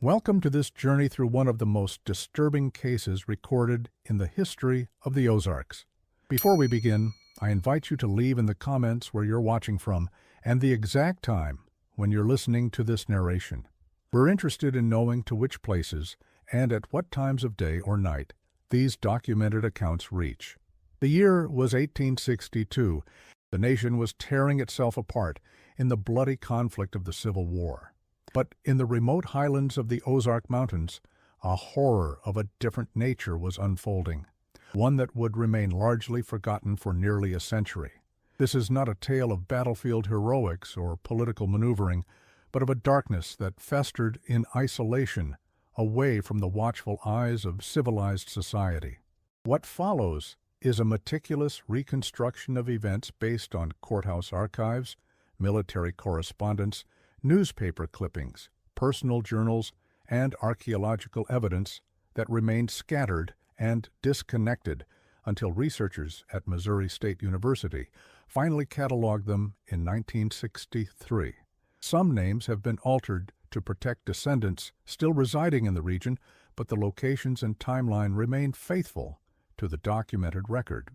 Welcome to this journey through one of the most disturbing cases recorded in the history of the Ozarks. Before we begin, I invite you to leave in the comments where you're watching from and the exact time when you're listening to this narration. We're interested in knowing to which places and at what times of day or night these documented accounts reach. The year was 1862. The nation was tearing itself apart in the bloody conflict of the Civil War. But in the remote highlands of the Ozark Mountains, a horror of a different nature was unfolding, one that would remain largely forgotten for nearly a century. This is not a tale of battlefield heroics or political maneuvering, but of a darkness that festered in isolation, away from the watchful eyes of civilized society. What follows is a meticulous reconstruction of events based on courthouse archives, military correspondence, newspaper clippings, personal journals, and archaeological evidence that remained scattered and disconnected until researchers at Missouri State University finally cataloged them in 1963. Some names have been altered to protect descendants still residing in the region, but the locations and timeline remain faithful to the documented record.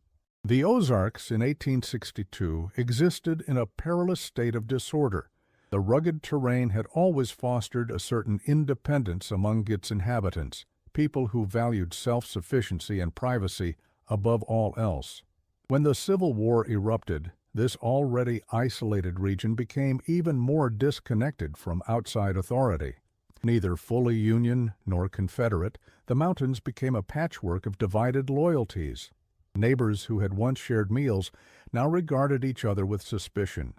The Ozarks in 1862 existed in a perilous state of disorder. The rugged terrain had always fostered a certain independence among its inhabitants, people who valued self-sufficiency and privacy above all else. When the Civil War erupted, this already isolated region became even more disconnected from outside authority. Neither fully Union nor Confederate, the mountains became a patchwork of divided loyalties. Neighbors who had once shared meals now regarded each other with suspicion.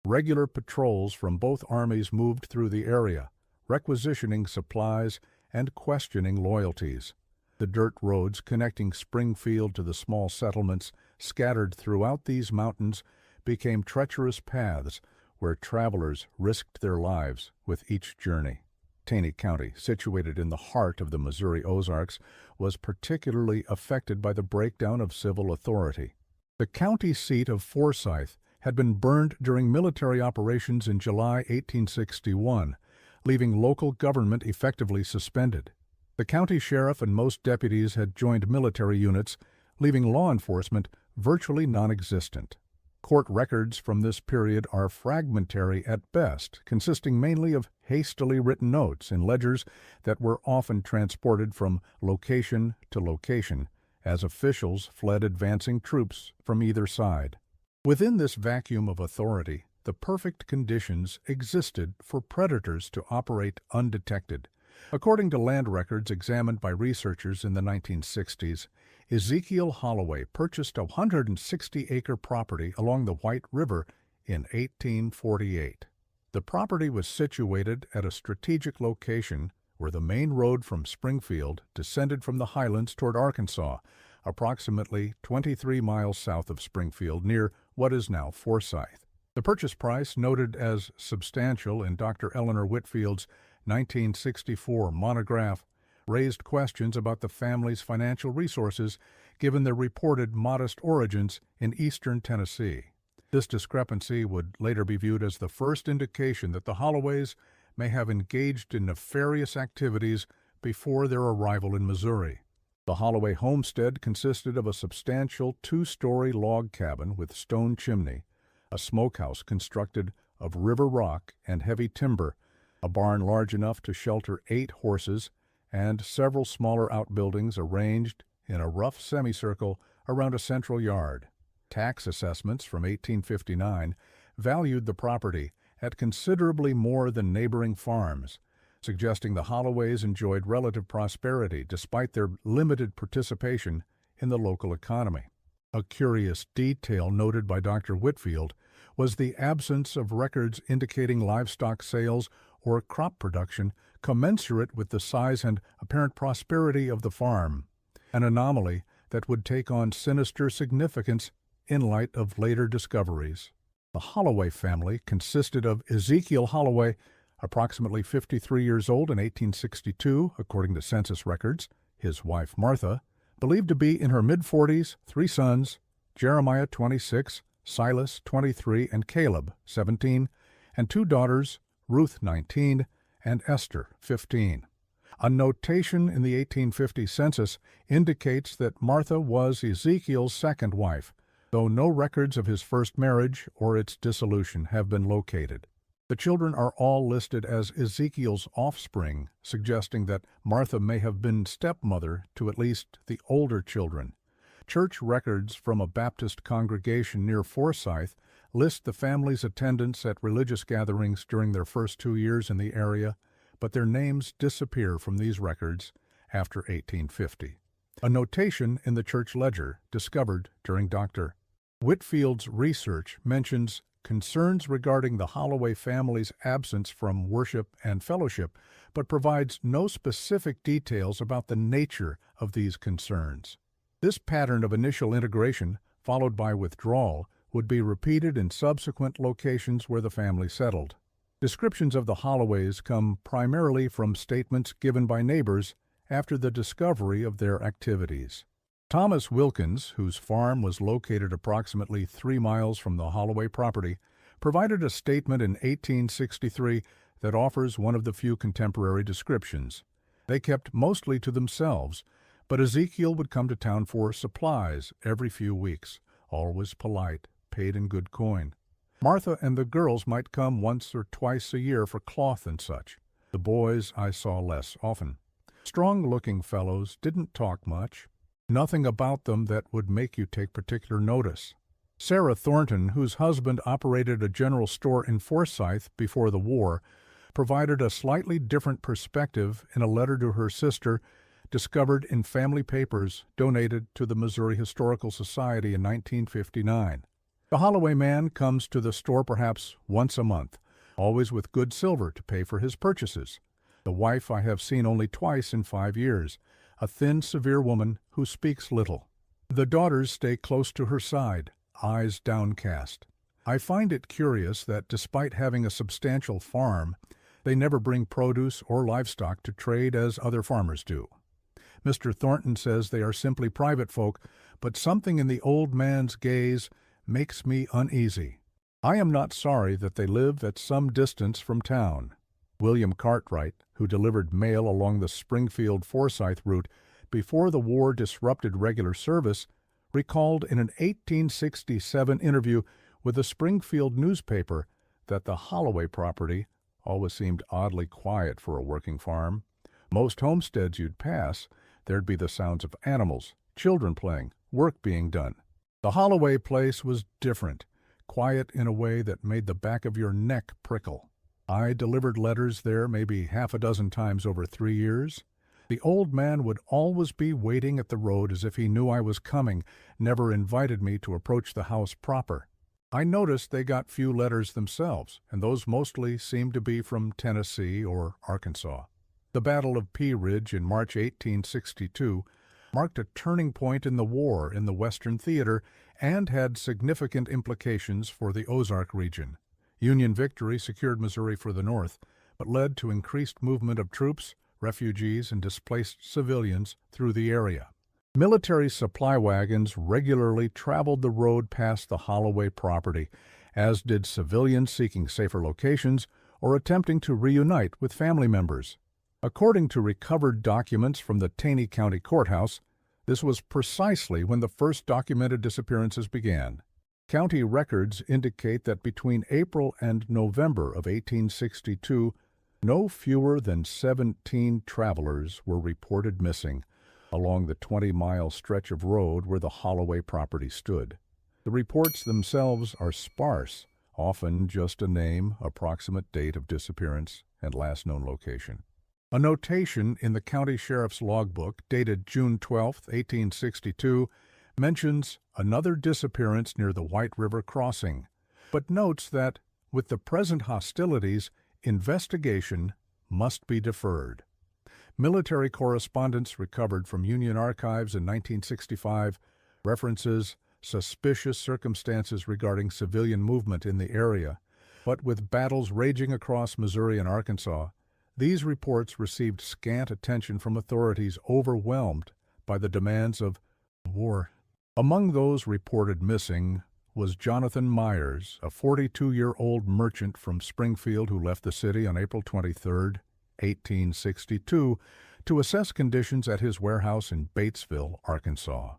Regular patrols from both armies moved through the area, requisitioning supplies and questioning loyalties. The dirt roads connecting Springfield to the small settlements scattered throughout these mountains became treacherous paths where travelers risked their lives with each journey. Taney County, situated in the heart of the Missouri Ozarks, was particularly affected by the breakdown of civil authority. The county seat of Forsyth had been burned during military operations in July 1861, leaving local government effectively suspended. The county sheriff and most deputies had joined military units, leaving law enforcement virtually non-existent. Court records from this period are fragmentary at best, consisting mainly of hastily written notes in ledgers that were often transported from location to location as officials fled advancing troops from either side. Within this vacuum of authority, the perfect conditions existed for predators to operate undetected. According to land records examined by researchers in the 1960s, Ezekiel Holloway purchased a 160-acre property along the White River in 1848. The property was situated at a strategic location where the main road from Springfield descended from the highlands toward Arkansas, approximately 23 miles south of Springfield, near what is now Forsyth. The purchase price, noted as substantial in Dr. Eleanor Whitfield's 1964 monograph, raised questions about the family's financial resources given their reported modest origins in eastern Tennessee. This discrepancy would later be viewed as the first indication that the Holloways may have engaged in nefarious activities before their arrival in Missouri. The Holloway homestead consisted of a substantial two-story log cabin with stone chimney, a smokehouse constructed of river rock and heavy timber, a barn large enough to shelter 8 horses, and several smaller outbuildings arranged in a rough semicircle around a central yard. Tax assessments from 1859 valued the property at considerably more than neighboring farms, suggesting the Holloways enjoyed relative prosperity despite their limited participation in the local economy. A curious detail noted by Dr. Whitfield was the absence of records indicating livestock sales or crop production commensurate with the size and apparent prosperity of the farm, an anomaly that would take on sinister significance in light of later discoveries. The Holloway family consisted of Ezekiel Holloway, approximately 53 years old in 1862, according to census records, his wife Martha, believed to be in her mid-40s, 3 sons, Jeremiah 26, Silas 23, and Caleb 17, and 2 daughters, Ruth 19, and Esther 15. A notation in the 1850 census indicates that Martha was Ezekiel's second wife, though no records of his first marriage or its dissolution have been located. The children are all listed as Ezekiel's offspring, suggesting that Martha may have been stepmother to at least the older children. Church records from a Baptist congregation near Forsyth list the family's attendance at religious gatherings during their first 2 years in the area, but their names disappear from these records after 1850. A notation in the church ledger discovered during Dr. Whitfield's research mentions concerns regarding the Holloway family's absence from worship and fellowship, but provides no specific details about the nature of these concerns. This pattern of initial integration, followed by withdrawal, would be repeated in subsequent locations where the family settled. Descriptions of the Holloways come primarily from statements given by neighbors after the discovery of their activities. Thomas Wilkins, whose farm was located approximately 3 miles from the Holloway property, provided a statement in 1863 that offers one of the few contemporary descriptions. They kept mostly to themselves, but Ezekiel would come to town for supplies every few weeks, always polite, paid in good coin. Martha and the girls might come once or twice a year for cloth and such. The boys I saw less often. Strong-looking fellows, didn't talk much. Nothing about them that would make you take particular notice. Sarah Thornton, whose husband operated a general store in Forsyth before the war, provided a slightly different perspective in a letter to her sister discovered in family papers donated to the Missouri Historical Society in 1959. The Holloway man comes to the store perhaps once a month, always with good silver to pay for his purchases. The wife I have seen only twice in 5 years, a thin, severe woman who speaks little. The daughters stay close to her side, eyes downcast. I find it curious that despite having a substantial farm, they never bring produce or livestock to trade as other farmers do. Mr. Thornton says they are simply private folk, but something in the old man's gaze makes me uneasy. I am not sorry that they live at some distance from town. William Cartwright, who delivered mail along the Springfield-Forsyth route before the war disrupted regular service, recalled in an 1867 interview with a Springfield newspaper that the Holloway property always seemed oddly quiet for a working farm. Most homesteads you'd pass, there'd be the sounds of animals, children playing, work being done. The Holloway place was different, quiet in a way that made the back of your neck prickle. I delivered letters there maybe half a dozen times over 3 years. The old man would always be waiting at the road as if he knew I was coming, never invited me to approach the house proper. I noticed they got few letters themselves, and those mostly seemed to be from Tennessee or Arkansas. The Battle of Pea Ridge in March 1862 marked a turning point in the war in the Western Theater and had significant implications for the Ozark region. Union victory secured Missouri for the North, but led to increased movement of troops, refugees, and displaced civilians through the area. Military supply wagons regularly traveled the road past the Holloway property, as did civilians seeking safer locations or attempting to reunite with family members. According to recovered documents from the Taney County Courthouse, this was precisely when the first documented disappearances began. County records indicate that between April and November of 1862, no fewer than 17 travelers were reported missing along the 20-mile stretch of road where the Holloway property stood. The reports themselves are sparse, often just a name, approximate date of disappearance, and last known location. A notation in the county sheriff's logbook dated June 12, 1862, mentions another disappearance near the White River crossing, but notes that, with the present hostilities, investigation must be deferred. Military correspondence recovered from Union archives in 1965 references suspicious circumstances regarding civilian movement in the area, but with battles raging across Missouri and Arkansas, these reports received scant attention from authorities overwhelmed by the demands of war. Among those reported missing was Jonathan Myers, a 42-year-old merchant from Springfield who left the city on April 23, 1862, to assess conditions at his warehouse in Batesville, Arkansas.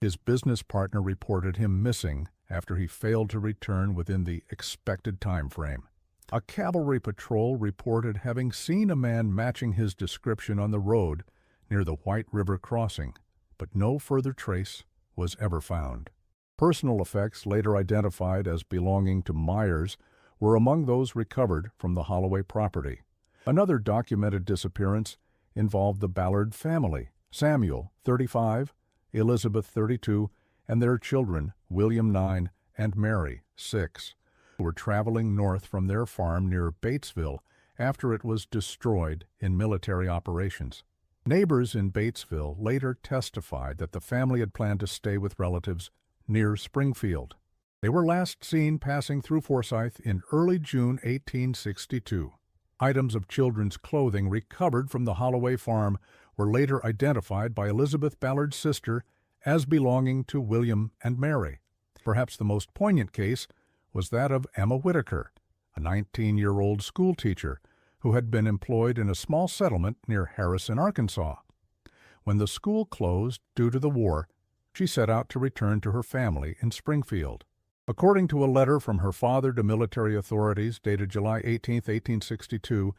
His business partner reported him missing after he failed to return within the expected time frame. A cavalry patrol reported having seen a man matching his description on the road near the White River crossing, but no further trace was ever found. Personal effects later identified as belonging to Myers were among those recovered from the Holloway property. Another documented disappearance involved the Ballard family, Samuel, 35, Elizabeth, 32, and their children, William, 9, and Mary, 6, who were traveling north from their farm near Batesville after it was destroyed in military operations. Neighbors in Batesville later testified that the family had planned to stay with relatives near Springfield. They were last seen passing through Forsyth in early June 1862. Items of children's clothing recovered from the Holloway farm were later identified by Elizabeth Ballard's sister as belonging to William and Mary. Perhaps the most poignant case was that of Emma Whitaker, a 19-year-old schoolteacher who had been employed in a small settlement near Harrison, Arkansas. When the school closed due to the war, she set out to return to her family in Springfield. According to a letter from her father to military authorities dated July 18, 1862,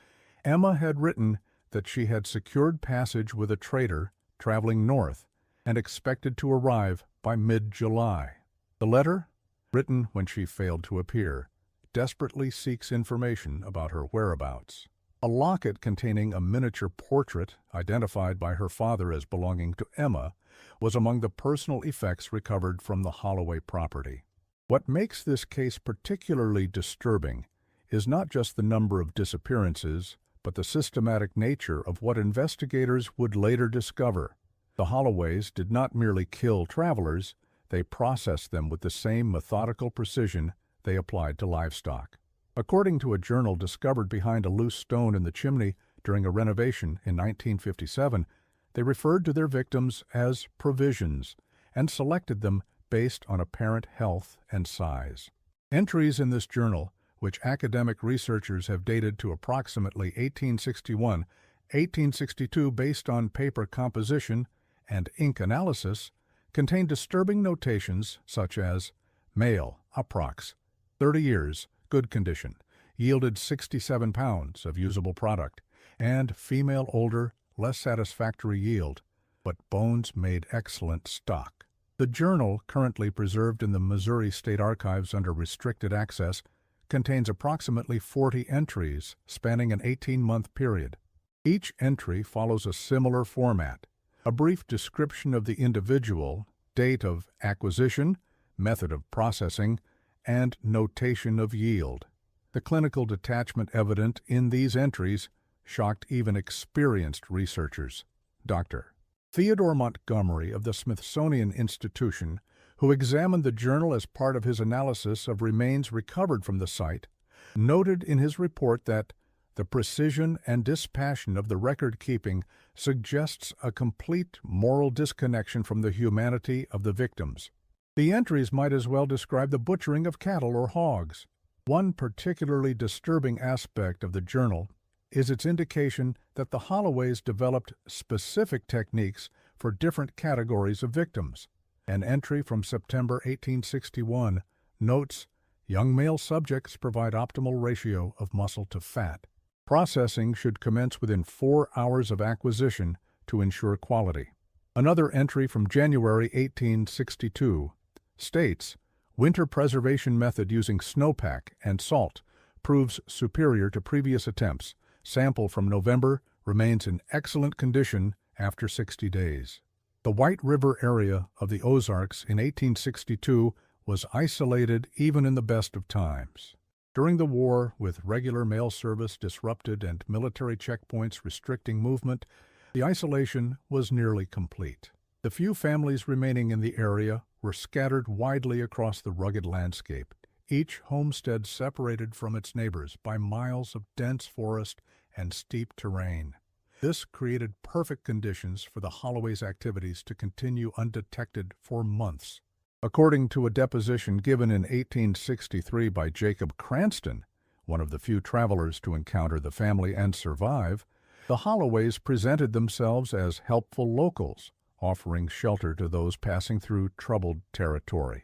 Emma had written that she had secured passage with a trader traveling north and expected to arrive by mid-July. The letter, written when she failed to appear, desperately seeks information about her whereabouts. A locket containing a miniature portrait, identified by her father as belonging to Emma, was among the personal effects recovered from the Holloway property. What makes this case particularly disturbing is not just the number of disappearances, but the systematic nature of what investigators would later discover. The Holloways did not merely kill travelers, they processed them with the same methodical precision they applied to livestock. According to a journal discovered behind a loose stone in the chimney during a renovation in 1957, they referred to their victims as provisions and selected them based on apparent health and size. Entries in this journal, which academic researchers have dated to approximately 1861, 1862 based on paper composition and ink analysis, contain disturbing notations such as male, approx. 30 years, good condition, yielded 67 pounds of usable product, and female older, less satisfactory yield, but bones made excellent stock. The journal, currently preserved in the Missouri State Archives under restricted access, contains approximately 40 entries spanning an 18-month period. Each entry follows a similar format: a brief description of the individual, date of acquisition, method of processing, and notation of yield. The clinical detachment evident in these entries shocked even experienced researchers. Dr. Theodore Montgomery of the Smithsonian Institution, who examined the journal as part of his analysis of remains recovered from the site, noted in his report that the precision and dispassion of the record-keeping suggests a complete moral disconnection from the humanity of the victims. The entries might as well describe the butchering of cattle or hogs. One particularly disturbing aspect of the journal is its indication that the Holloways developed specific techniques for different categories of victims. An entry from September 1861 notes, young male subjects provide optimal ratio of muscle to fat. Processing should commence within 4 hours of acquisition to ensure quality. Another entry from January 1862 states, winter preservation method using snowpack and salt proves superior to previous attempts. Sample from November remains in excellent condition after 60 days. The White River area of the Ozarks in 1862 was isolated even in the best of times. During the war, with regular mail service disrupted and military checkpoints restricting movement, the isolation was nearly complete. The few families remaining in the area were scattered widely across the rugged landscape, each homestead separated from its neighbors by miles of dense forest and steep terrain. This created perfect conditions for the Holloways' activities to continue undetected for months. According to a deposition given in 1863 by Jacob Cranston, one of the few travelers to encounter the family and survive, The Holloways presented themselves as helpful locals, offering shelter to those passing through troubled territory.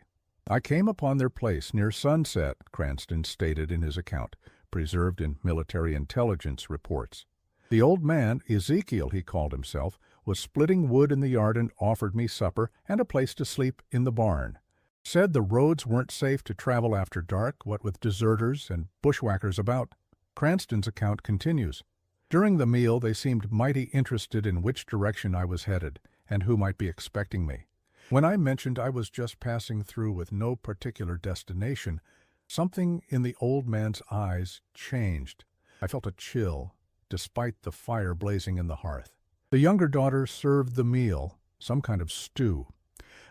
I came upon their place near sunset, Cranston stated in his account, preserved in military intelligence reports. The old man, Ezekiel he called himself, was splitting wood in the yard and offered me supper and a place to sleep in the barn. Said the roads weren't safe to travel after dark, what with deserters and bushwhackers about. Cranston's account continues. During the meal they seemed mighty interested in which direction I was headed and who might be expecting me. When I mentioned I was just passing through with no particular destination, something in the old man's eyes changed. I felt a chill, despite the fire blazing in the hearth. The younger daughter served the meal, some kind of stew,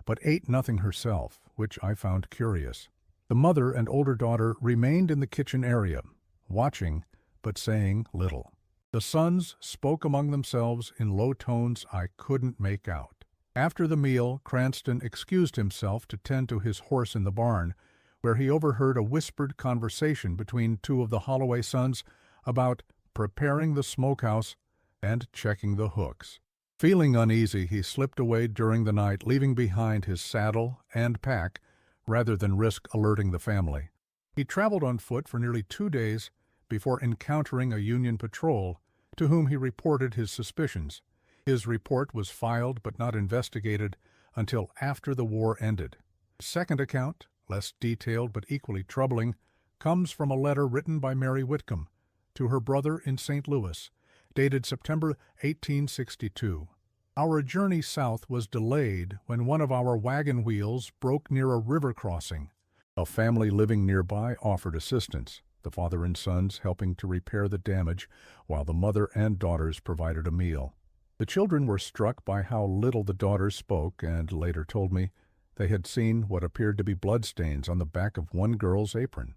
but ate nothing herself, which I found curious. The mother and older daughter remained in the kitchen area, watching but saying little. The sons spoke among themselves in low tones I couldn't make out. After the meal, Cranston excused himself to tend to his horse in the barn, where he overheard a whispered conversation between two of the Holloway sons about preparing the smokehouse and checking the hooks. Feeling uneasy, he slipped away during the night, leaving behind his saddle and pack rather than risk alerting the family. He traveled on foot for nearly 2 days before encountering a Union patrol, to whom he reported his suspicions. His report was filed but not investigated until after the war ended. The second account, less detailed but equally troubling, comes from a letter written by Mary Whitcomb to her brother in St. Louis, dated September 1862. Our journey south was delayed when one of our wagon wheels broke near a river crossing. A family living nearby offered assistance, the father and sons helping to repair the damage, while the mother and daughters provided a meal. The children were struck by how little the daughters spoke and later told me they had seen what appeared to be bloodstains on the back of one girl's apron.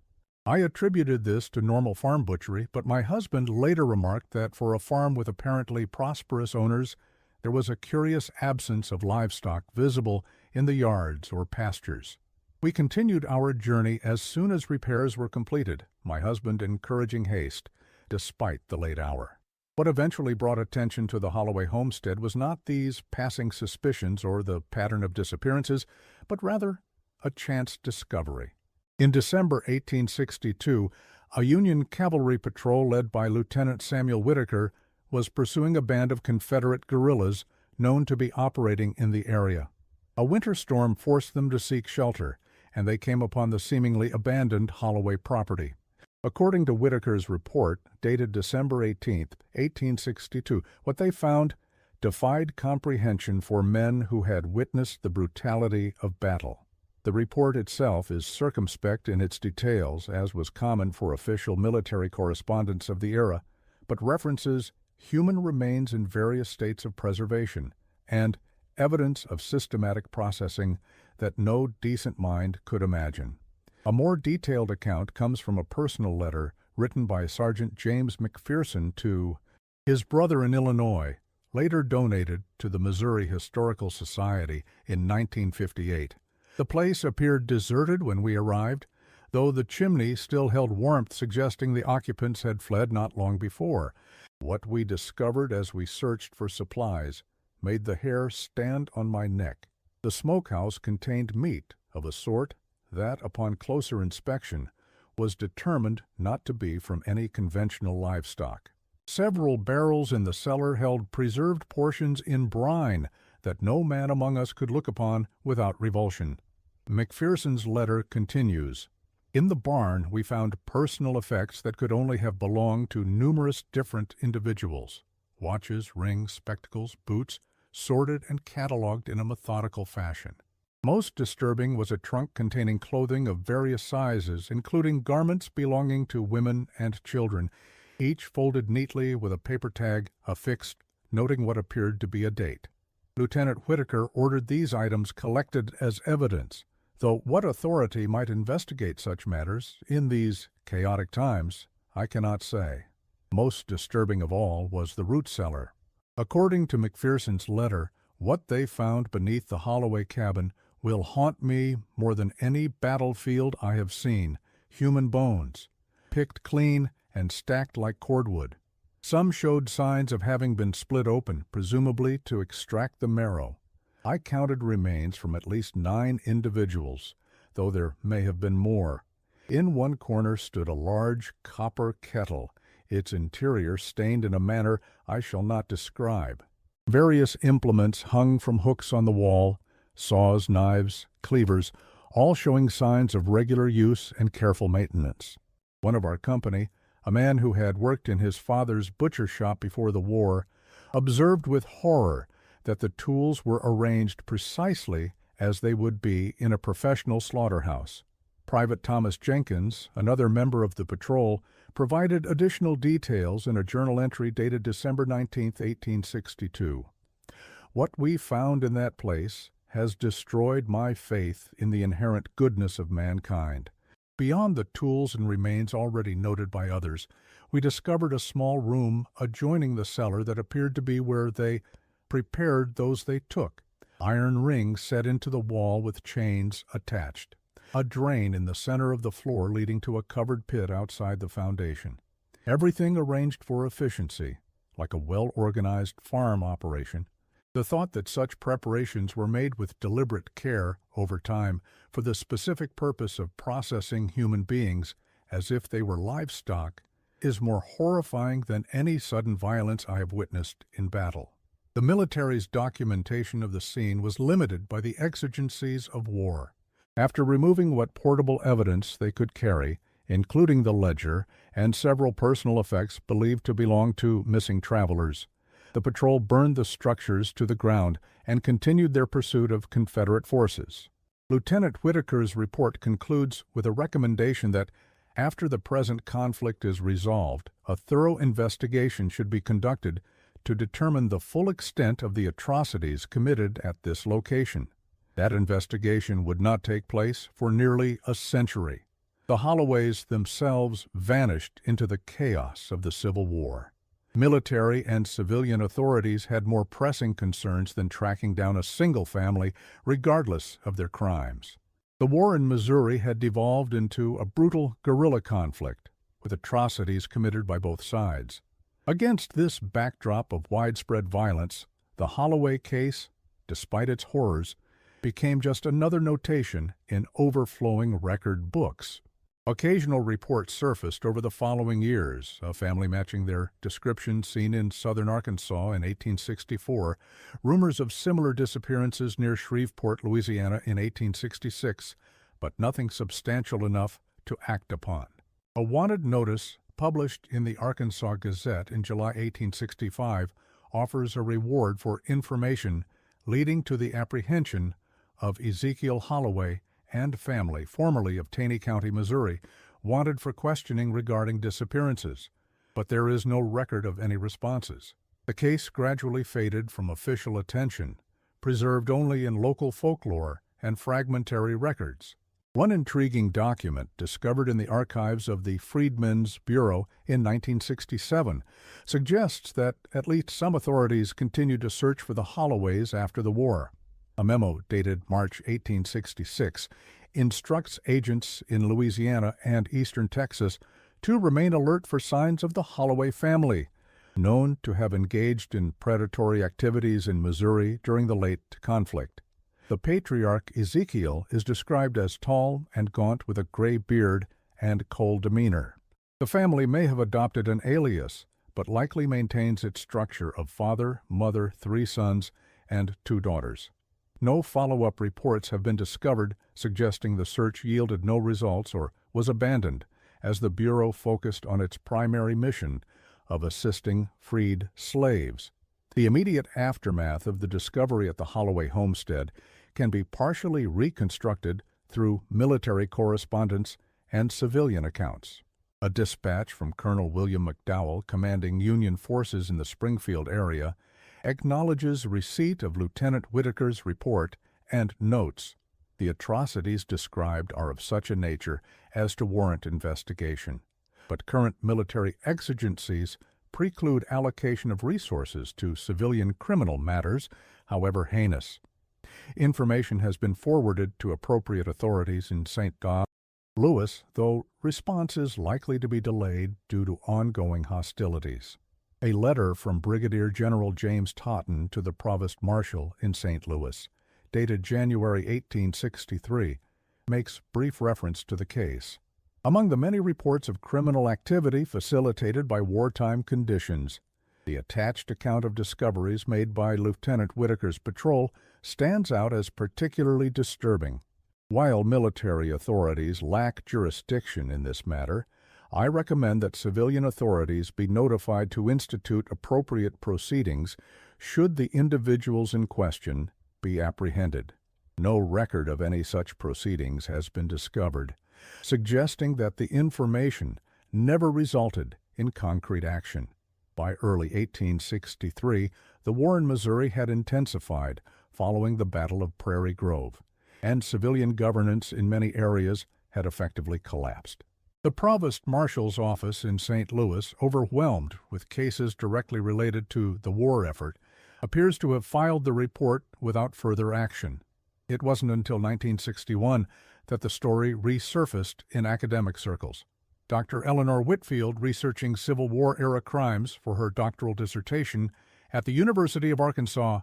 I attributed this to normal farm butchery, but my husband later remarked that for a farm with apparently prosperous owners, there was a curious absence of livestock visible in the yards or pastures. We continued our journey as soon as repairs were completed, my husband encouraging haste, despite the late hour. What eventually brought attention to the Holloway homestead was not these passing suspicions or the pattern of disappearances, but rather a chance discovery. In December 1862, a Union cavalry patrol led by Lieutenant Samuel Whitaker was pursuing a band of Confederate guerrillas known to be operating in the area. A winter storm forced them to seek shelter, and they came upon the seemingly abandoned Holloway property. According to Whitaker's report, dated December 18, 1862, what they found defied comprehension for men who had witnessed the brutality of battle. The report itself is circumspect in its details, as was common for official military correspondence of the era, but references human remains in various states of preservation and evidence of systematic processing that no decent mind could imagine. A more detailed account comes from a personal letter written by Sergeant James McPherson to his brother in Illinois, later donated to the Missouri Historical Society in 1958. The place appeared deserted when we arrived, though the chimney still held warmth suggesting the occupants had fled not long before. What we discovered as we searched for supplies made the hair stand on my neck. The smokehouse contained meat of a sort that, upon closer inspection, was determined not to be from any conventional livestock. Several barrels in the cellar held preserved portions in brine that no man among us could look upon without revulsion. McPherson's letter continues. In the barn we found personal effects that could only have belonged to numerous different individuals. Watches, rings, spectacles, boots, sorted and catalogued in a methodical fashion. Most disturbing was a trunk containing clothing of various sizes, including garments belonging to women and children, each folded neatly with a paper tag affixed, noting what appeared to be a date. Lieutenant Whitaker ordered these items collected as evidence, though what authority might investigate such matters in these chaotic times, I cannot say. Most disturbing of all was the root cellar. According to McPherson's letter, what they found beneath the Holloway cabin will haunt me more than any battlefield I have seen. Human bones, picked clean and stacked like cordwood. Some showed signs of having been split open, presumably to extract the marrow. I counted remains from at least 9 individuals, though there may have been more. In one corner stood a large copper kettle, its interior stained in a manner I shall not describe. Various implements hung from hooks on the wall, saws, knives, cleavers, all showing signs of regular use and careful maintenance. One of our company, a man who had worked in his father's butcher shop before the war, observed with horror that the tools were arranged precisely as they would be in a professional slaughterhouse. Private Thomas Jenkins, another member of the patrol, provided additional details in a journal entry dated December 19, 1862. What we found in that place has destroyed my faith in the inherent goodness of mankind. Beyond the tools and remains already noted by others, we discovered a small room adjoining the cellar that appeared to be where they prepared those they took. Iron rings set into the wall with chains attached. A drain in the center of the floor leading to a covered pit outside the foundation. Everything arranged for efficiency, like a well-organized farm operation. The thought that such preparations were made with deliberate care over time for the specific purpose of processing human beings as if they were livestock is more horrifying than any sudden violence I have witnessed in battle. The military's documentation of the scene was limited by the exigencies of war. After removing what portable evidence they could carry, including the ledger and several personal effects believed to belong to missing travelers, the patrol burned the structures to the ground and continued their pursuit of Confederate forces. Lieutenant Whitaker's report concludes with a recommendation that, after the present conflict is resolved, a thorough investigation should be conducted to determine the full extent of the atrocities committed at this location. That investigation would not take place for nearly a century. The Holloways themselves vanished into the chaos of the Civil War. Military and civilian authorities had more pressing concerns than tracking down a single family, regardless of their crimes. The war in Missouri had devolved into a brutal guerrilla conflict, with atrocities committed by both sides. Against this backdrop of widespread violence, the Holloway case, despite its horrors, became just another notation in overflowing record books. Occasional reports surfaced over the following years, a family matching their description seen in southern Arkansas in 1864, rumors of similar disappearances near Shreveport, Louisiana in 1866, but nothing substantial enough to act upon. A wanted notice published in the Arkansas Gazette in July 1865 offers a reward for information leading to the apprehension of Ezekiel Holloway and family, formerly of Taney County, Missouri, wanted for questioning regarding disappearances, but there is no record of any responses. The case gradually faded from official attention, preserved only in local folklore and fragmentary records. One intriguing document discovered in the archives of the Freedmen's Bureau in 1967 suggests that at least some authorities continued to search for the Holloways after the war. A memo dated March 1866 instructs agents in Louisiana and eastern Texas to remain alert for signs of the Holloway family, known to have engaged in predatory activities in Missouri during the late conflict. The patriarch Ezekiel is described as tall and gaunt with a gray beard and cold demeanor. The family may have adopted an alias, but likely maintains its structure of father, mother, 3 sons, and 2 daughters. No follow-up reports have been discovered suggesting the search yielded no results or was abandoned, as the Bureau focused on its primary mission of assisting freed slaves. The immediate aftermath of the discovery at the Holloway homestead can be partially reconstructed through military correspondence and civilian accounts. A dispatch from Colonel William McDowell, commanding Union forces in the Springfield area, acknowledges receipt of Lieutenant Whitaker's report and notes, "The atrocities described are of such a nature as to warrant investigation, but current military exigencies preclude allocation of resources to civilian criminal matters, however heinous." Information has been forwarded to appropriate authorities in St. Louis, though response is likely to be delayed due to ongoing hostilities. A letter from Brigadier General James Totten to the Provost Marshal in St. Louis, dated January 1863, makes brief reference to the case. Among the many reports of criminal activity facilitated by wartime conditions, the attached account of discoveries made by Lieutenant Whitaker's patrol stands out as particularly disturbing. While military authorities lack jurisdiction in this matter, I recommend that civilian authorities be notified to institute appropriate proceedings should the individuals in question be apprehended. No record of any such proceedings has been discovered, suggesting that the information never resulted in concrete action. By early 1863, the war in Missouri had intensified following the Battle of Prairie Grove, and civilian governance in many areas had effectively collapsed. The Provost Marshal's office in St. Louis, overwhelmed with cases directly related to the war effort, appears to have filed the report without further action. It wasn't until 1961 that the story resurfaced in academic circles. Dr. Eleanor Whitfield, researching Civil War-era crimes for her doctoral dissertation at the University of Arkansas,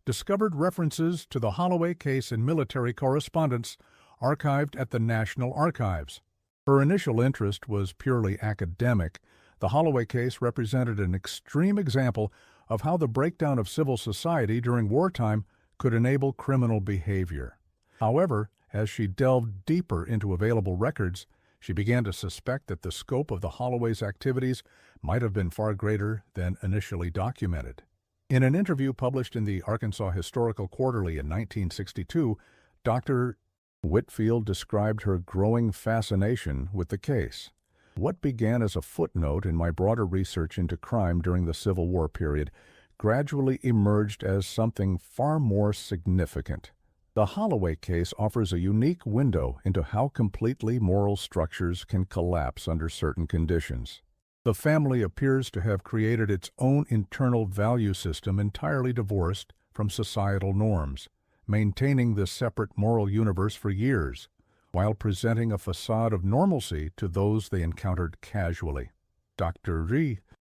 discovered references to the Holloway case in military correspondence archived at the National Archives. Her initial interest was purely academic. The Holloway case represented an extreme example of how the breakdown of civil society during wartime could enable criminal behavior. However, as she delved deeper into available records, she began to suspect that the scope of the Holloway's activities might have been far greater than initially documented. In an interview published in the Arkansas Historical Quarterly in 1962, Dr. Whitfield described her growing fascination with the case. What began as a footnote in my broader research into crime during the Civil War period gradually emerged as something far more significant. The Holloway case offers a unique window into how completely moral structures can collapse under certain conditions. The family appears to have created its own internal value system entirely divorced from societal norms, maintaining this separate moral universe for years, while presenting a facade of normalcy to those they encountered casually. Dr.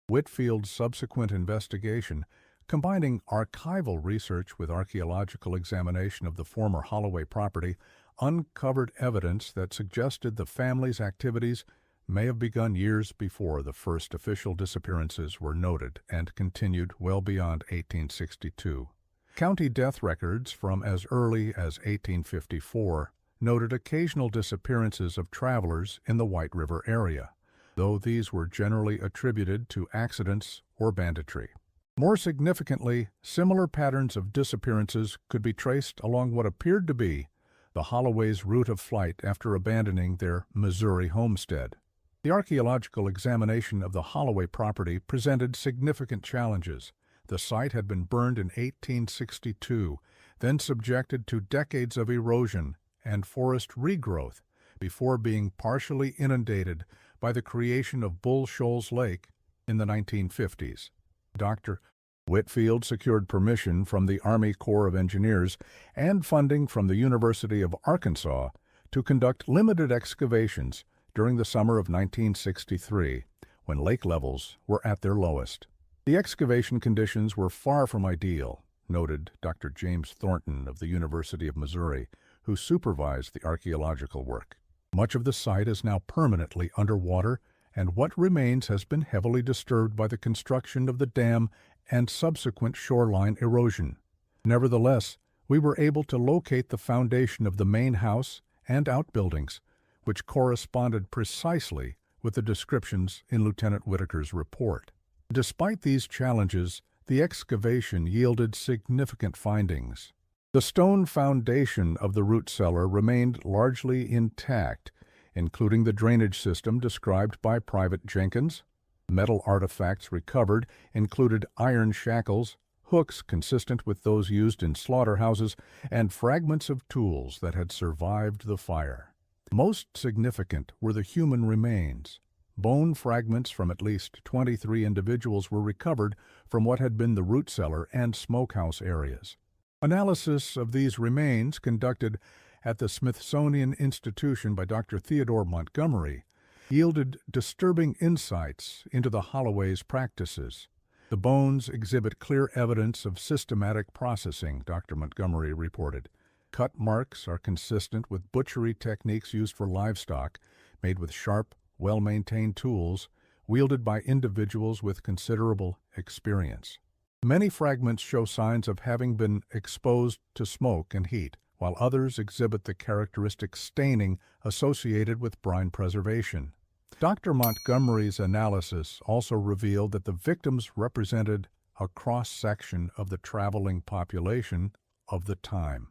Whitfield's subsequent investigation, combining archival research with archaeological examination of the former Holloway property, uncovered evidence that suggested the family's activities may have begun years before the first official disappearances were noted and continued well beyond 1862. County death records from as early as 1854 noted occasional disappearances of travelers in the White River area, though these were generally attributed to accidents or banditry. More significantly, similar patterns of disappearances could be traced along what appeared to be the Holloways' route of flight after abandoning their Missouri homestead. The archaeological examination of the Holloway property presented significant challenges. The site had been burned in 1862, then subjected to decades of erosion and forest regrowth before being partially inundated by the creation of Bull Shoals Lake in the 1950s. Dr. Whitfield secured permission from the Army Corps of Engineers and funding from the University of Arkansas to conduct limited excavations during the summer of 1963, when lake levels were at their lowest. The excavation conditions were far from ideal, noted Dr. James Thornton of the University of Missouri, who supervised the archaeological work. Much of the site is now permanently underwater, and what remains has been heavily disturbed by the construction of the dam and subsequent shoreline erosion. Nevertheless, we were able to locate the foundation of the main house and outbuildings, which corresponded precisely with the descriptions in Lieutenant Whitaker's report. Despite these challenges, the excavation yielded significant findings. The stone foundation of the root cellar remained largely intact, including the drainage system described by Private Jenkins. Metal artifacts recovered included iron shackles, hooks consistent with those used in slaughterhouses, and fragments of tools that had survived the fire. Most significant were the human remains. Bone fragments from at least 23 individuals were recovered from what had been the root cellar and smokehouse areas. Analysis of these remains, conducted at the Smithsonian Institution by Dr. Theodore Montgomery, yielded disturbing insights into the Holloway's practices. The bones exhibit clear evidence of systematic processing, Dr. Montgomery reported. Cut marks are consistent with butchery techniques used for livestock, made with sharp, well-maintained tools, wielded by individuals with considerable experience. Many fragments show signs of having been exposed to smoke and heat, while others exhibit the characteristic staining associated with brine preservation. Dr. Montgomery's analysis also revealed that the victims represented a cross-section of the traveling population of the time.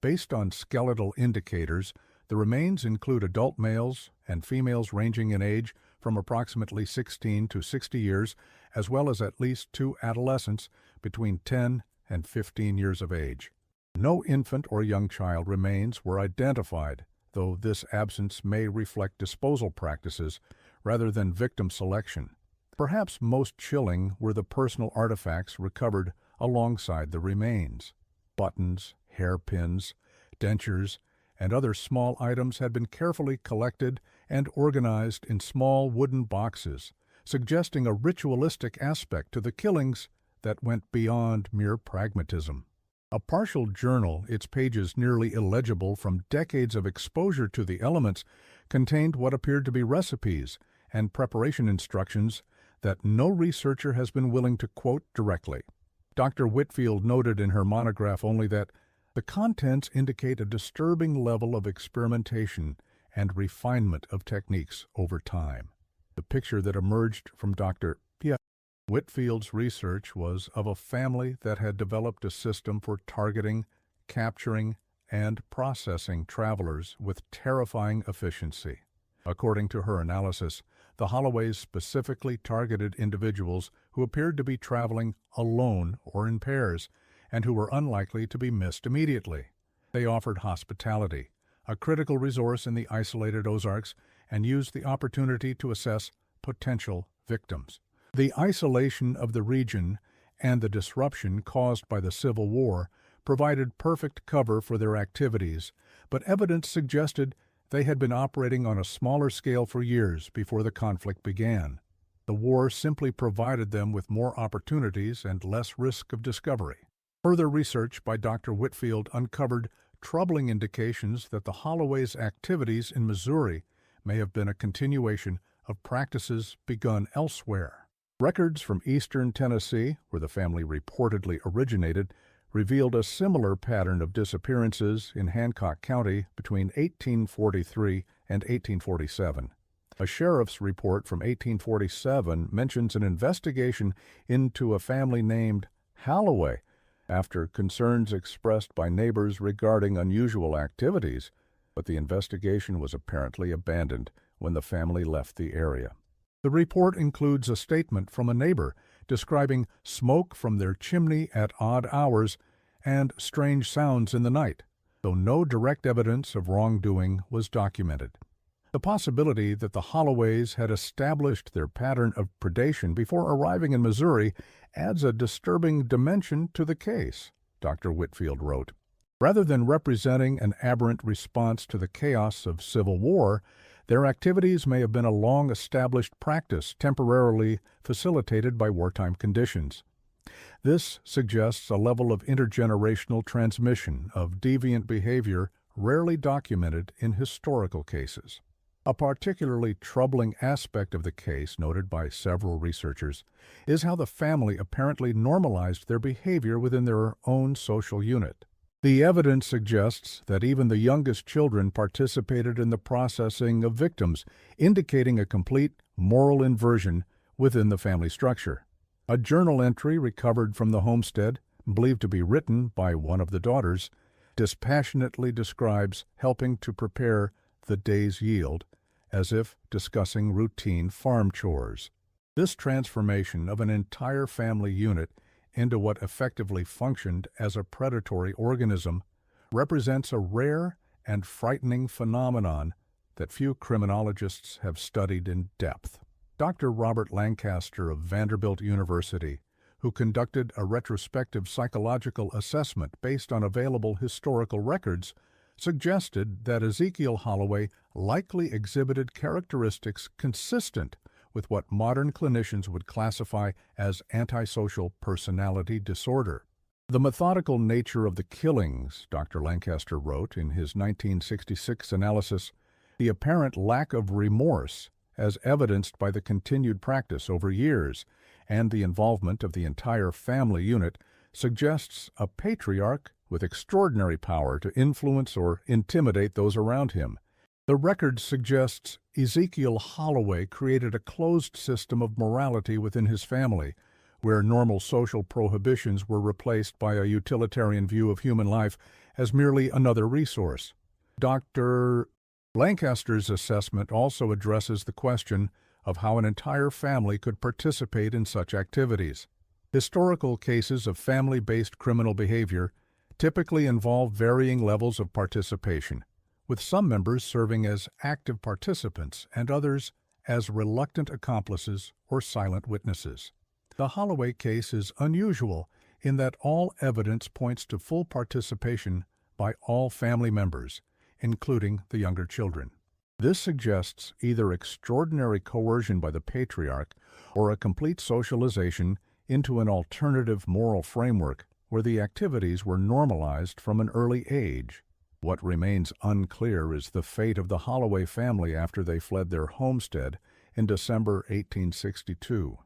Based on skeletal indicators, the remains include adult males and females ranging in age from approximately 16 to 60 years, as well as at least 2 adolescents between 10 and 15 years of age. No infant or young child remains were identified, though this absence may reflect disposal practices rather than victim selection. Perhaps most chilling were the personal artifacts recovered alongside the remains. Buttons, hairpins, dentures, and other small items had been carefully collected and organized in small wooden boxes, suggesting a ritualistic aspect to the killings that went beyond mere pragmatism. A partial journal, its pages nearly illegible from decades of exposure to the elements, contained what appeared to be recipes and preparation instructions that no researcher has been willing to quote directly. Dr. Whitfield noted in her monograph only that the contents indicate a disturbing level of experimentation and refinement of techniques over time. The picture that emerged from Dr. Whitfield's research was of a family that had developed a system for targeting, capturing, and processing travelers with terrifying efficiency. According to her analysis, the Holloways specifically targeted individuals who appeared to be traveling alone or in pairs, and who were unlikely to be missed immediately. They offered hospitality, a critical resource in the isolated Ozarks, and used the opportunity to assess potential victims. The isolation of the region and the disruption caused by the Civil War provided perfect cover for their activities, but evidence suggested they had been operating on a smaller scale for years before the conflict began. The war simply provided them with more opportunities and less risk of discovery. Further research by Dr. Whitfield uncovered troubling indications that the Holloways' activities in Missouri may have been a continuation of practices begun elsewhere. Records from eastern Tennessee, where the family reportedly originated, revealed a similar pattern of disappearances in Hancock County between 1843 and 1847. A sheriff's report from 1847 mentions an investigation into a family named Holloway after concerns expressed by neighbors regarding unusual activities, but the investigation was apparently abandoned when the family left the area. The report includes a statement from a neighbor describing smoke from their chimney at odd hours and strange sounds in the night, though no direct evidence of wrongdoing was documented. The possibility that the Holloways had established their pattern of predation before arriving in Missouri adds a disturbing dimension to the case, Dr. Whitfield wrote. Rather than representing an aberrant response to the chaos of civil war, their activities may have been a long-established practice temporarily facilitated by wartime conditions. This suggests a level of intergenerational transmission of deviant behavior rarely documented in historical cases. A particularly troubling aspect of the case, noted by several researchers, is how the family apparently normalized their behavior within their own social unit. The evidence suggests that even the youngest children participated in the processing of victims, indicating a complete moral inversion within the family structure. A journal entry recovered from the homestead, believed to be written by one of the daughters, dispassionately describes helping to prepare the day's yield, as if discussing routine farm chores. This transformation of an entire family unit into what effectively functioned as a predatory organism represents a rare and frightening phenomenon that few criminologists have studied in depth. Dr. Robert Lancaster of Vanderbilt University, who conducted a retrospective psychological assessment based on available historical records, suggested that Ezekiel Holloway likely exhibited characteristics consistent with what modern clinicians would classify as antisocial personality disorder. The methodical nature of the killings, Dr. Lancaster wrote in his 1966 analysis, the apparent lack of remorse as evidenced by the continued practice over years, and the involvement of the entire family unit suggests a patriarch with extraordinary power to influence or intimidate those around him. The record suggests Ezekiel Holloway created a closed system of morality within his family, where normal social prohibitions were replaced by a utilitarian view of human life as merely another resource. Dr. Lancaster's assessment also addresses the question of how an entire family could participate in such activities. Historical cases of family-based criminal behavior typically involve varying levels of participation, with some members serving as active participants and others as reluctant accomplices or silent witnesses. The Holloway case is unusual in that all evidence points to full participation by all family members, including the younger children. This suggests either extraordinary coercion by the patriarch or a complete socialization into an alternative moral framework where the activities were normalized from an early age. What remains unclear is the fate of the Holloway family after they fled their homestead in December 1862.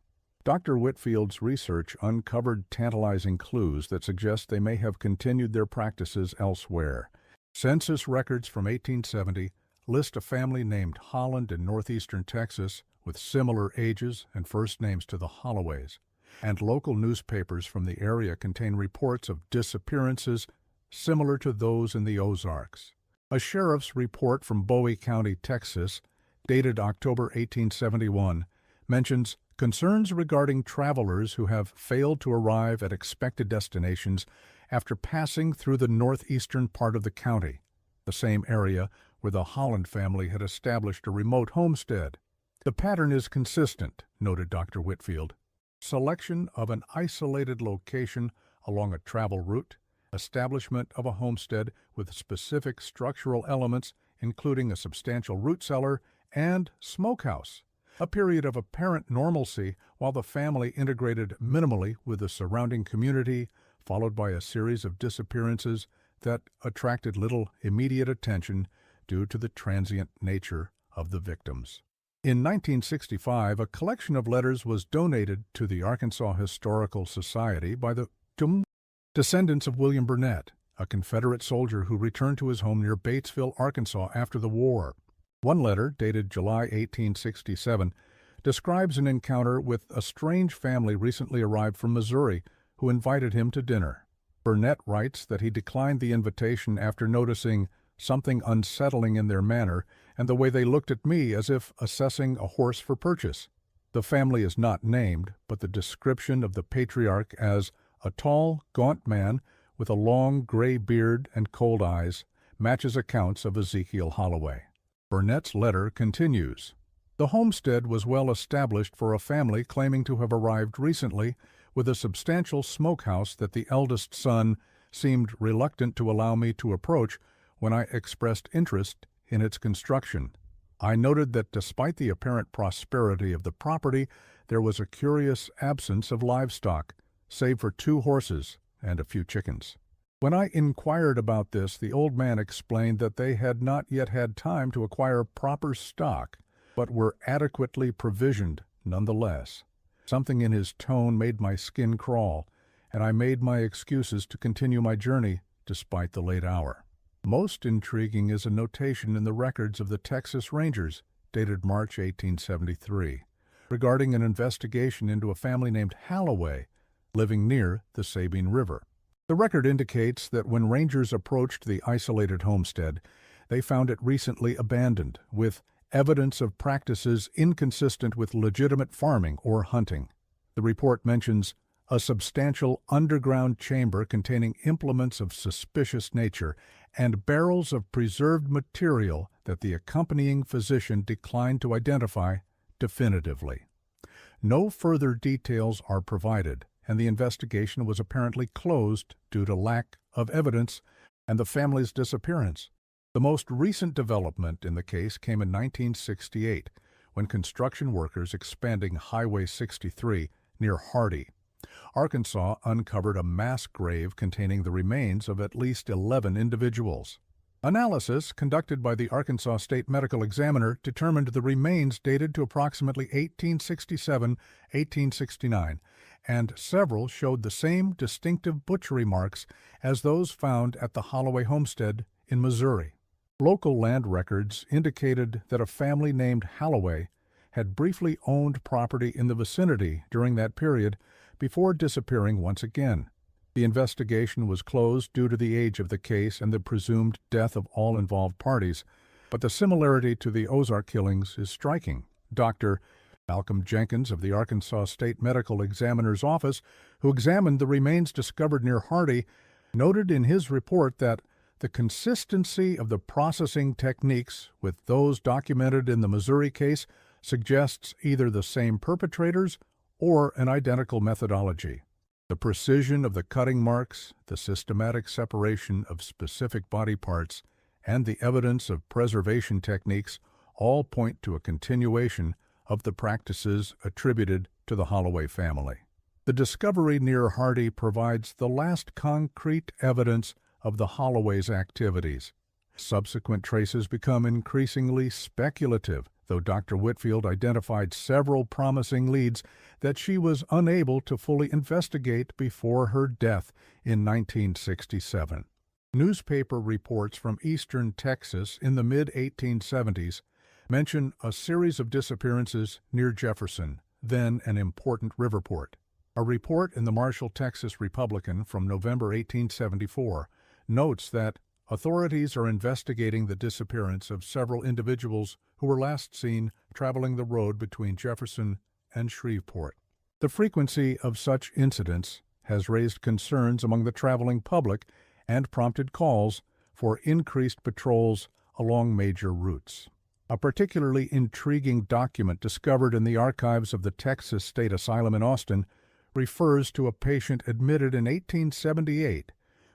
Dr. Whitfield's research uncovered tantalizing clues that suggest they may have continued their practices elsewhere. Census records from 1870 list a family named Holland in northeastern Texas with similar ages and first names to the Holloways, and local newspapers from the area contain reports of disappearances similar to those in the Ozarks. A sheriff's report from Bowie County, Texas, dated October 1871, mentions concerns regarding travelers who have failed to arrive at expected destinations after passing through the northeastern part of the county, the same area where the Holland family had established a remote homestead. The pattern is consistent, noted Dr. Whitfield. Selection of an isolated location along a travel route, establishment of a homestead with specific structural elements, including a substantial root cellar and smokehouse. A period of apparent normalcy while the family integrated minimally with the surrounding community, followed by a series of disappearances that attracted little immediate attention due to the transient nature of the victims. In 1965, a collection of letters was donated to the Arkansas Historical Society by the descendants of William Burnett, a Confederate soldier who returned to his home near Batesville, Arkansas after the war. One letter, dated July 1867, describes an encounter with a strange family recently arrived from Missouri who invited him to dinner. Burnett writes that he declined the invitation after noticing something unsettling in their manner and the way they looked at me as if assessing a horse for purchase. The family is not named, but the description of the patriarch as a tall, gaunt man with a long gray beard and cold eyes matches accounts of Ezekiel Holloway. Burnett's letter continues. The homestead was well established for a family claiming to have arrived recently with a substantial smokehouse that the eldest son seemed reluctant to allow me to approach when I expressed interest in its construction. I noted that despite the apparent prosperity of the property, there was a curious absence of livestock, save for 2 horses and a few chickens. When I inquired about this, the old man explained that they had not yet had time to acquire proper stock, but were adequately provisioned nonetheless. Something in his tone made my skin crawl, and I made my excuses to continue my journey despite the late hour. Most intriguing is a notation in the records of the Texas Rangers, dated March 1873, regarding an investigation into a family named Holloway, living near the Sabine River. The record indicates that when Rangers approached the isolated homestead, they found it recently abandoned, with evidence of practices inconsistent with legitimate farming or hunting. The report mentions a substantial underground chamber containing implements of suspicious nature and barrels of preserved material that the accompanying physician declined to identify definitively. No further details are provided, and the investigation was apparently closed due to lack of evidence and the family's disappearance. The most recent development in the case came in 1968, when construction workers expanding Highway 63 near Hardy, Arkansas uncovered a mass grave containing the remains of at least 11 individuals. Analysis conducted by the Arkansas State Medical Examiner determined the remains dated to approximately 1867-1869, and several showed the same distinctive butchery marks as those found at the Holloway Homestead in Missouri. Local land records indicated that a family named Holloway had briefly owned property in the vicinity during that period before disappearing once again. The investigation was closed due to the age of the case and the presumed death of all involved parties, but the similarity to the Ozark killings is striking. Dr. Malcolm Jenkins of the Arkansas State Medical Examiner's Office, who examined the remains discovered near Hardy, noted in his report that the consistency of the processing techniques with those documented in the Missouri case suggests either the same perpetrators or an identical methodology. The precision of the cutting marks, the systematic separation of specific body parts, and the evidence of preservation techniques all point to a continuation of the practices attributed to the Holloway family. The discovery near Hardy provides the last concrete evidence of the Holloways' activities. Subsequent traces become increasingly speculative, though Dr. Whitfield identified several promising leads that she was unable to fully investigate before her death in 1967. Newspaper reports from eastern Texas in the mid-1870s mention a series of disappearances near Jefferson, then an important river port. A report in the Marshall, Texas Republican from November 1874 notes that authorities are investigating the disappearance of several individuals who were last seen traveling the road between Jefferson and Shreveport. The frequency of such incidents has raised concerns among the traveling public and prompted calls for increased patrols along major routes. A particularly intriguing document discovered in the archives of the Texas State Asylum in Austin refers to a patient admitted in 1878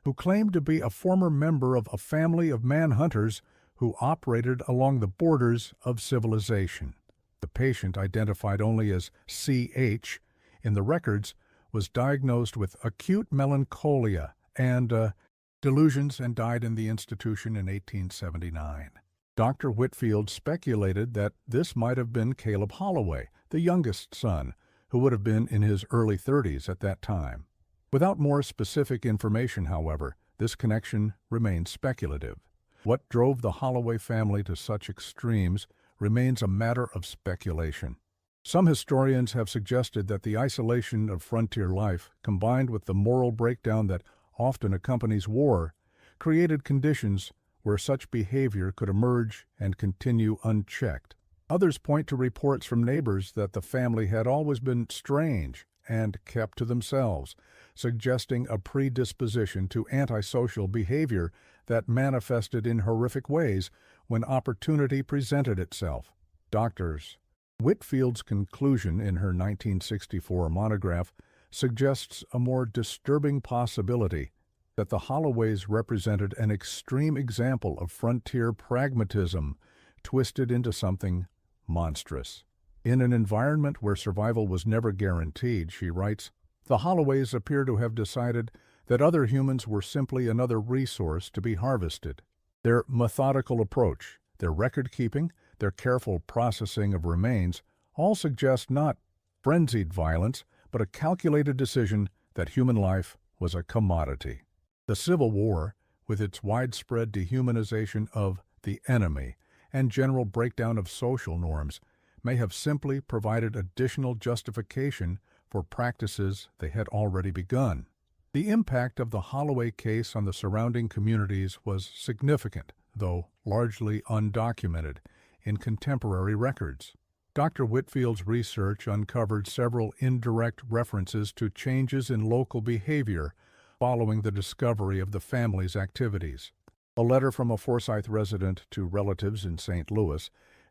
who claimed to be a former member of a family of manhunters who operated along the borders of civilization. The patient, identified only as C.H. in the records, was diagnosed with acute melancholia and delusions and died in the institution in 1879. Dr. Whitfield speculated that this might have been Caleb Holloway, the youngest son, who would have been in his early 30s at that time. Without more specific information, however, this connection remains speculative. What drove the Holloway family to such extremes remains a matter of speculation. Some historians have suggested that the isolation of frontier life, combined with the moral breakdown that often accompanies war, created conditions where such behavior could emerge and continue unchecked. Others point to reports from neighbors that the family had always been strange and kept to themselves, suggesting a predisposition to antisocial behavior that manifested in horrific ways when opportunity presented itself. Doctors. Whitfield's conclusion in her 1964 monograph suggests a more disturbing possibility that the Holloways represented an extreme example of frontier pragmatism twisted into something monstrous. In an environment where survival was never guaranteed, she writes, the Holloways appear to have decided that other humans were simply another resource to be harvested. Their methodical approach, their record-keeping, their careful processing of remains all suggest not frenzied violence, but a calculated decision that human life was a commodity. The Civil War, with its widespread dehumanization of the enemy and general breakdown of social norms, may have simply provided additional justification for practices they had already begun. The impact of the Holloway case on the surrounding communities was significant, though largely undocumented, in contemporary records. Dr. Whitfield's research uncovered several indirect references to changes in local behavior following the discovery of the family's activities. A letter from a Forsyth resident to relatives in St. Louis,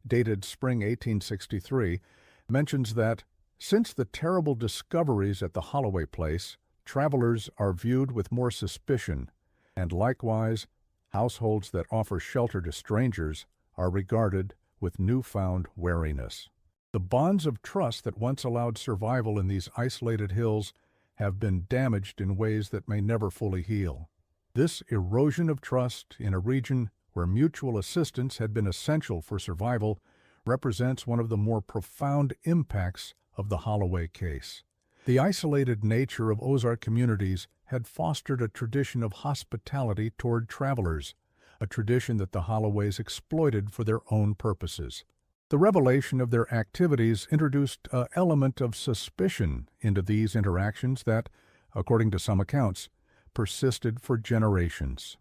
dated spring 1863, mentions that, since the terrible discoveries at the Holloway place, travelers are viewed with more suspicion, and likewise, households that offer shelter to strangers are regarded with newfound wariness. The bonds of trust that once allowed survival in these isolated hills have been damaged in ways that may never fully heal. This erosion of trust in a region where mutual assistance had been essential for survival represents one of the more profound impacts of the Holloway case. The isolated nature of Ozark communities had fostered a tradition of hospitality toward travelers, a tradition that the Holloways exploited for their own purposes. The revelation of their activities introduced an element of suspicion into these interactions that, according to some accounts, persisted for generations.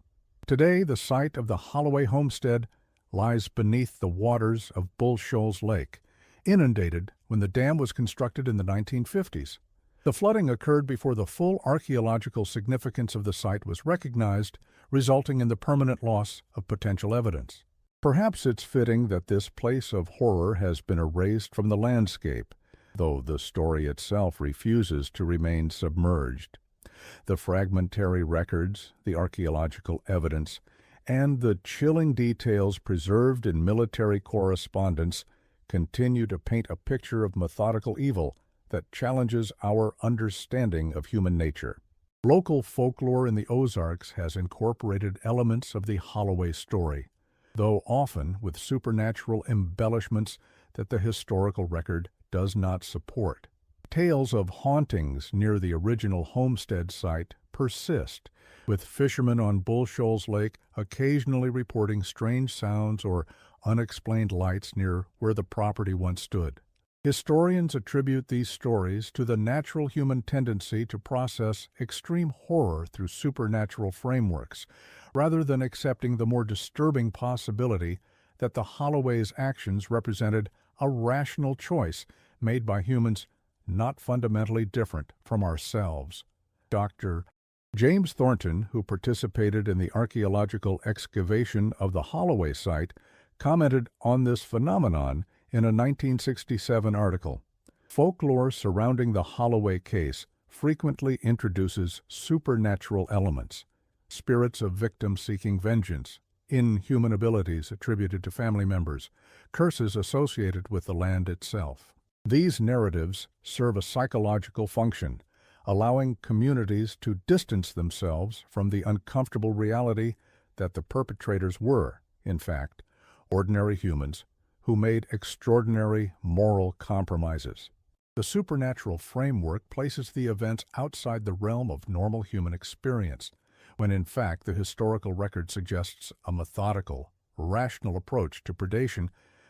Today, the site of the Holloway Homestead lies beneath the waters of Bull Shoals Lake, inundated when the dam was constructed in the 1950s. The flooding occurred before the full archaeological significance of the site was recognized, resulting in the permanent loss of potential evidence. Perhaps it's fitting that this place of horror has been erased from the landscape, though the story itself refuses to remain submerged. The fragmentary records, the archaeological evidence, and the chilling details preserved in military correspondence continue to paint a picture of methodical evil that challenges our understanding of human nature. Local folklore in the Ozarks has incorporated elements of the Holloway story, though often with supernatural embellishments that the historical record does not support. Tales of hauntings near the original Homestead site persist, with fishermen on Bull Shoals Lake occasionally reporting strange sounds or unexplained lights near where the property once stood. Historians attribute these stories to the natural human tendency to process extreme horror through supernatural frameworks, rather than accepting the more disturbing possibility that the Holloways' actions represented a rational choice made by humans not fundamentally different from ourselves. Dr. James Thornton, who participated in the archaeological excavation of the Holloway site, commented on this phenomenon in a 1967 article. Folklore surrounding the Holloway case frequently introduces supernatural elements, spirits of victims seeking vengeance, inhuman abilities attributed to family members, curses associated with the land itself. These narratives serve a psychological function, allowing communities to distance themselves from the uncomfortable reality that the perpetrators were, in fact, ordinary humans who made extraordinary moral compromises. The supernatural framework places the events outside the realm of normal human experience, when in fact the historical record suggests a methodical, rational approach to predation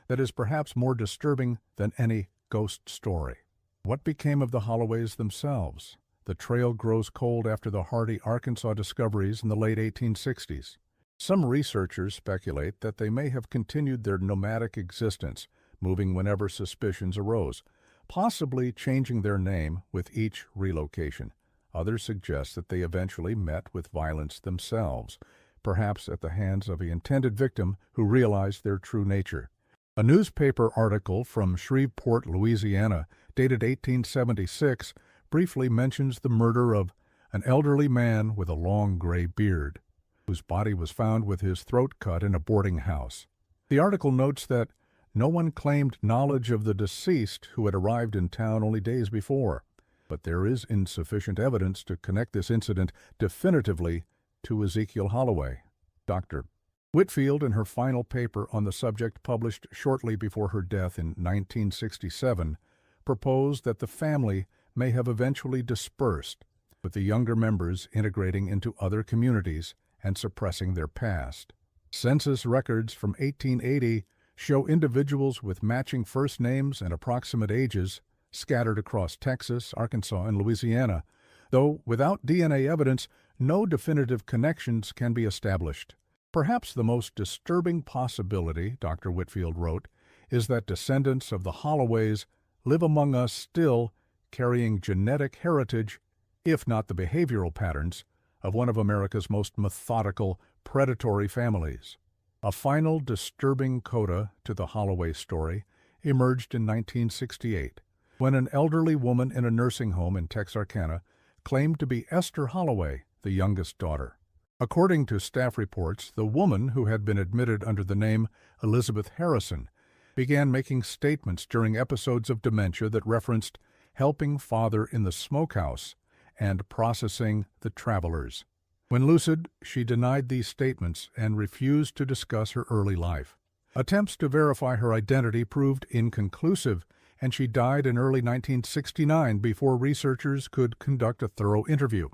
that is perhaps more disturbing than any ghost story. What became of the Holloways themselves? The trail grows cold after the Hardy, Arkansas discoveries in the late 1860s. Some researchers speculate that they may have continued their nomadic existence, moving whenever suspicions arose, possibly changing their name with each relocation. Others suggest that they eventually met with violence themselves, perhaps at the hands of the intended victim who realized their true nature. A newspaper article from Shreveport, Louisiana, dated 1876, briefly mentions the murder of an elderly man with a long gray beard, whose body was found with his throat cut in a boarding house. The article notes that no one claimed knowledge of the deceased who had arrived in town only days before, but there is insufficient evidence to connect this incident definitively to Ezekiel Holloway. Dr. Whitfield, in her final paper on the subject published shortly before her death in 1967, proposed that the family may have eventually dispersed, with the younger members integrating into other communities and suppressing their past. Census records from 1880 show individuals with matching first names and approximate ages scattered across Texas, Arkansas, and Louisiana, though without DNA evidence, no definitive connections can be established. Perhaps the most disturbing possibility, Dr. Whitfield wrote, is that descendants of the Holloways live among us still, carrying genetic heritage, if not the behavioral patterns, of one of America's most methodical, predatory families. A final disturbing coda to the Holloway story emerged in 1968, when an elderly woman in a nursing home in Texarkana claimed to be Esther Holloway, the youngest daughter. According to staff reports, the woman, who had been admitted under the name Elizabeth Harrison, began making statements during episodes of dementia that referenced helping father in the smokehouse and processing the travelers. When lucid, she denied these statements and refused to discuss her early life. Attempts to verify her identity proved inconclusive, and she died in early 1969 before researchers could conduct a thorough interview.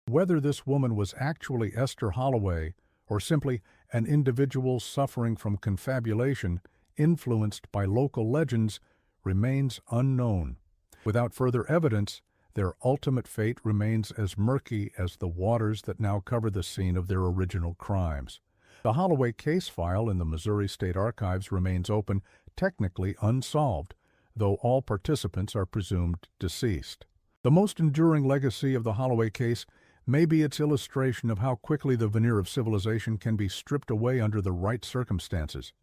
Whether this woman was actually Esther Holloway or simply an individual suffering from confabulation influenced by local legends remains unknown. Without further evidence, their ultimate fate remains as murky as the waters that now cover the scene of their original crimes. The Holloway case file in the Missouri State Archives remains open, technically unsolved, though all participants are presumed deceased. The most enduring legacy of the Holloway case may be its illustration of how quickly the veneer of civilization can be stripped away under the right circumstances.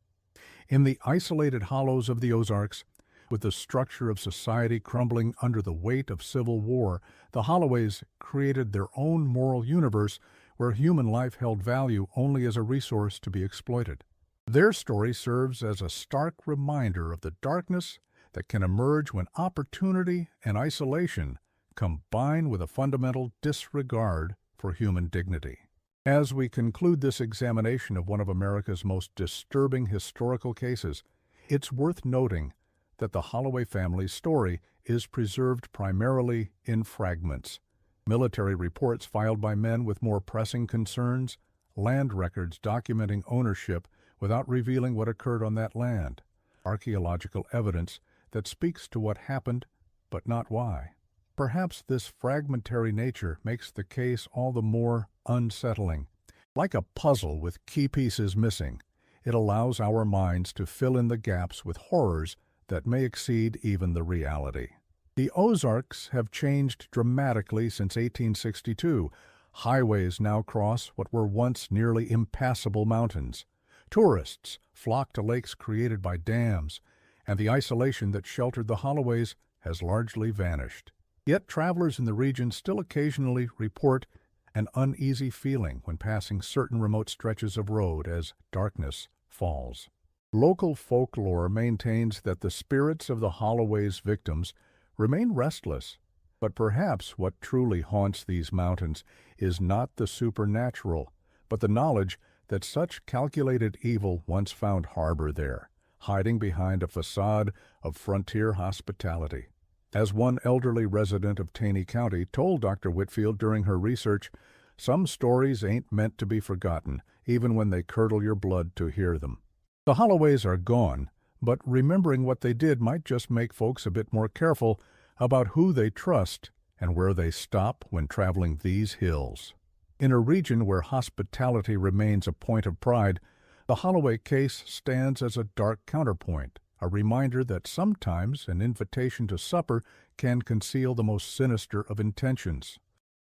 In the isolated hollows of the Ozarks, with the structure of society crumbling under the weight of civil war, the Holloways created their own moral universe where human life held value only as a resource to be exploited. Their story serves as a stark reminder of the darkness that can emerge when opportunity and isolation combine with a fundamental disregard for human dignity. As we conclude this examination of one of America's most disturbing historical cases, it's worth noting that the Holloway family's story is preserved primarily in fragments. Military reports filed by men with more pressing concerns, land records documenting ownership without revealing what occurred on that land, archaeological evidence that speaks to what happened but not why. Perhaps this fragmentary nature makes the case all the more unsettling. Like a puzzle with key pieces missing, it allows our minds to fill in the gaps with horrors that may exceed even the reality. The Ozarks have changed dramatically since 1862. Highways now cross what were once nearly impassable mountains. Tourists flock to lakes created by dams, and the isolation that sheltered the Holloways has largely vanished. Yet travelers in the region still occasionally report an uneasy feeling when passing certain remote stretches of road as darkness falls. Local folklore maintains that the spirits of the Holloways' victims remain restless, but perhaps what truly haunts these mountains is not the supernatural, but the knowledge that such calculated evil once found harbor there, hiding behind a facade of frontier hospitality. As one elderly resident of Taney County told Dr. Whitfield during her research, some stories ain't meant to be forgotten, even when they curdle your blood to hear them. The Holloways are gone, but remembering what they did might just make folks a bit more careful about who they trust and where they stop when traveling these hills. In a region where hospitality remains a point of pride, the Holloway case stands as a dark counterpoint, a reminder that sometimes an invitation to supper can conceal the most sinister of intentions.